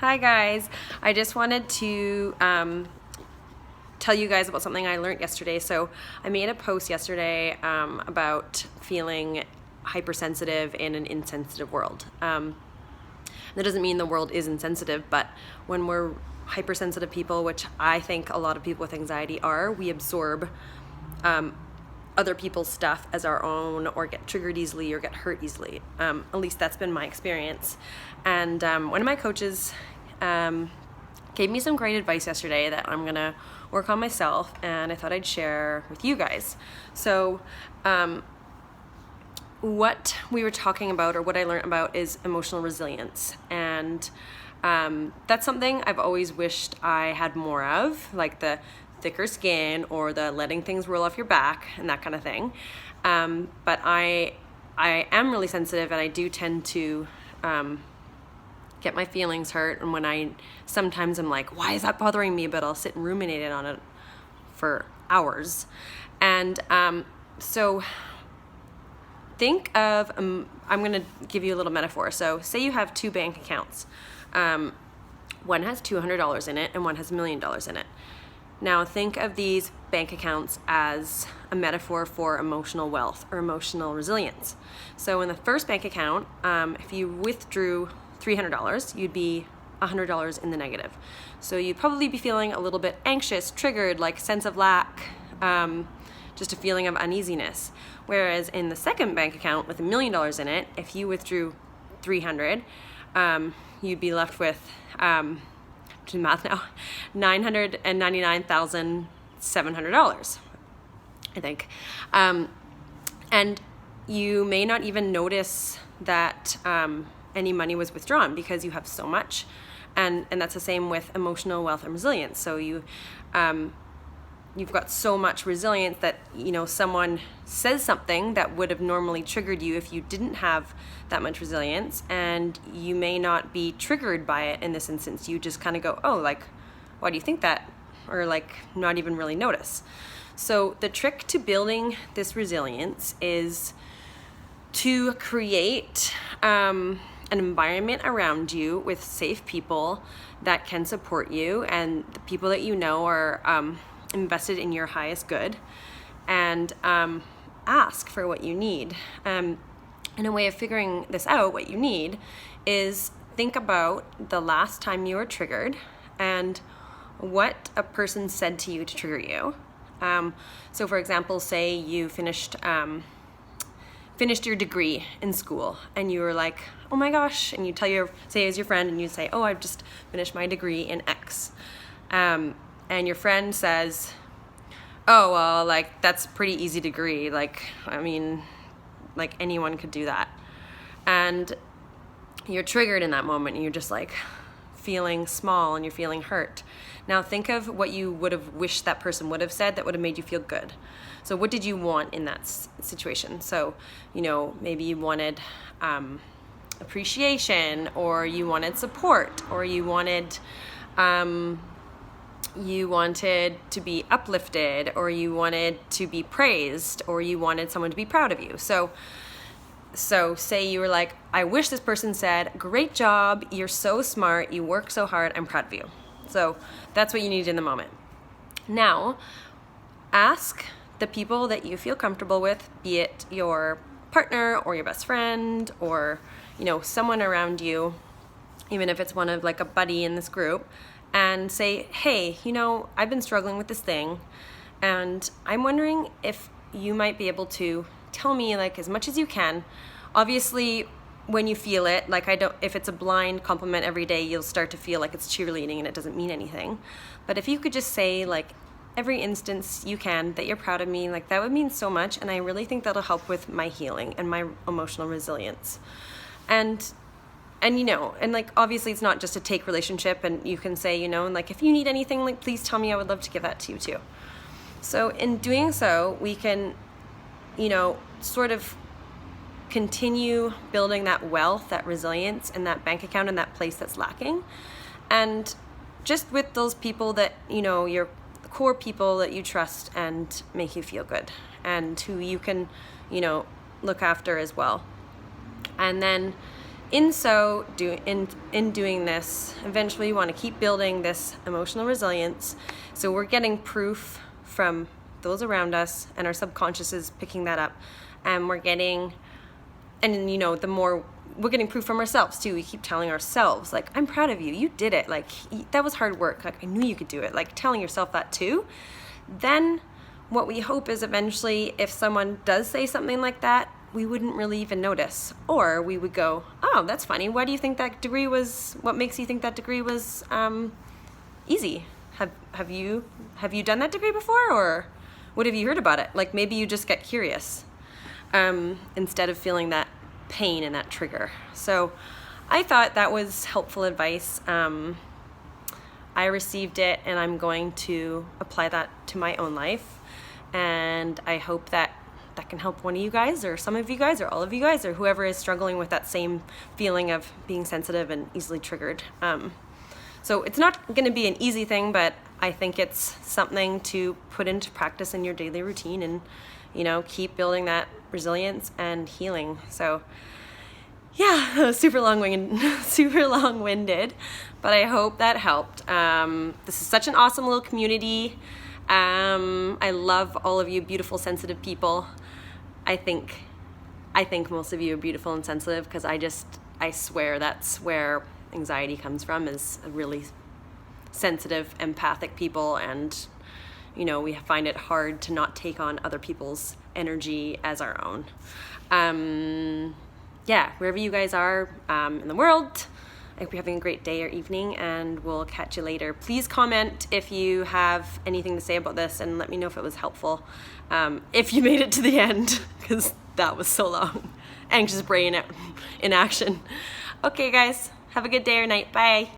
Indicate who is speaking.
Speaker 1: Hi guys, I just wanted to tell you guys about something I learned yesterday. So I made a post yesterday about feeling hypersensitive in an insensitive world. That doesn't mean the world is insensitive, but when we're hypersensitive people, which I think a lot of people with anxiety are, we absorb other people's stuff as our own, or get triggered easily or get hurt easily. At least that's been my experience. And one of my coaches gave me some great advice yesterday that I'm gonna work on myself, and I thought I'd share with you guys. So what we were talking about, or what I learned about, is emotional resilience. And that's something I've always wished I had more of, like the thicker skin or the letting things roll off your back and that kind of thing. But I am really sensitive, and I do tend to get my feelings hurt. And when sometimes I'm like, why is that bothering me? But I'll sit and ruminate on it for hours. And so think of, I'm going to give you a little metaphor. So say you have two bank accounts. One has $200 in it and one has $1 million in it. Now think of these bank accounts as a metaphor for emotional wealth or emotional resilience. So in the first bank account, if you withdrew $300, you'd be $100 in the negative. So you'd probably be feeling a little bit anxious, triggered, like sense of lack, just a feeling of uneasiness. Whereas in the second bank account with $1 million in it, if you withdrew $300, you'd be left with, do math now, $999,700, I think. And you may not even notice that any money was withdrawn because you have so much. And that's the same with emotional wealth and resilience. So you've got so much resilience that, someone says something that would have normally triggered you if you didn't have that much resilience, and you may not be triggered by it in this instance. You just kind of go, oh, like, why do you think that? Or like not even really notice. So the trick to building this resilience is to create an environment around you with safe people that can support you, and the people that you know are invested in your highest good, and ask for what you need. And a way of figuring this out, what you need, is think about the last time you were triggered and what a person said to you to trigger you. So for example, say you finished your degree in school, and you were like, oh my gosh, and you say as your friend, and you say, oh, I've just finished my degree in X. And your friend says, oh, well, like, that's a pretty easy degree. Like, I mean, like, anyone could do that. And you're triggered in that moment, and you're just like feeling small, and you're feeling hurt. Now think of what you would have wished that person would have said that would have made you feel good. So what did you want in that situation? So, maybe you wanted appreciation, or you wanted support, or you wanted to be uplifted, or you wanted to be praised, or you wanted someone to be proud of you. So say you were like, I wish this person said, great job, you're so smart, you work so hard, I'm proud of you. So that's what you need in the moment. Now, ask the people that you feel comfortable with, be it your partner or your best friend, or someone around you, even if it's one of like a buddy in this group, and say, hey, I've been struggling with this thing, and I'm wondering if you might be able to tell me, like, as much as you can. Obviously, when you feel it, like, if it's a blind compliment every day, you'll start to feel like it's cheerleading and it doesn't mean anything. But if you could just say, like, every instance you can that you're proud of me, like, that would mean so much, and I really think that'll help with my healing and my emotional resilience. And like, obviously it's not just a take relationship, and you can say, and like, if you need anything, like, please tell me, I would love to give that to you too. So in doing so, we can, sort of continue building that wealth, that resilience, and that bank account, and that place that's lacking. And just with those people that, your core people that you trust and make you feel good, and who you can, look after as well. And then in doing this, eventually you want to keep building this emotional resilience. So we're getting proof from those around us, and our subconscious is picking that up, and we're getting proof from ourselves too. We keep telling ourselves, like, I'm proud of you, you did it, like, that was hard work, like, I knew you could do it, like, telling yourself that too. Then what we hope is eventually, if someone does say something like that, we wouldn't really even notice, or we would go, oh, that's funny, what makes you think that degree was easy? Have you done that degree before, or what have you heard about it? Like, maybe you just get curious instead of feeling that pain and that trigger. So I thought that was helpful advice. I received it, and I'm going to apply that to my own life, and I hope that can help one of you guys, or some of you guys, or all of you guys, or whoever is struggling with that same feeling of being sensitive and easily triggered. So it's not going to be an easy thing, but I think it's something to put into practice in your daily routine, and keep building that resilience and healing. So yeah, super long-winded, but I hope that helped. This is such an awesome little community. I love all of you beautiful, sensitive people. I think most of you are beautiful and sensitive, because I swear that's where anxiety comes from, is a really sensitive, empathic people, and we find it hard to not take on other people's energy as our own. Wherever you guys are in the world, I hope you're having a great day or evening, and we'll catch you later. Please comment if you have anything to say about this, and let me know if it was helpful. If you made it to the end, because that was so long. Anxious brain in action. Okay, guys, have a good day or night. Bye.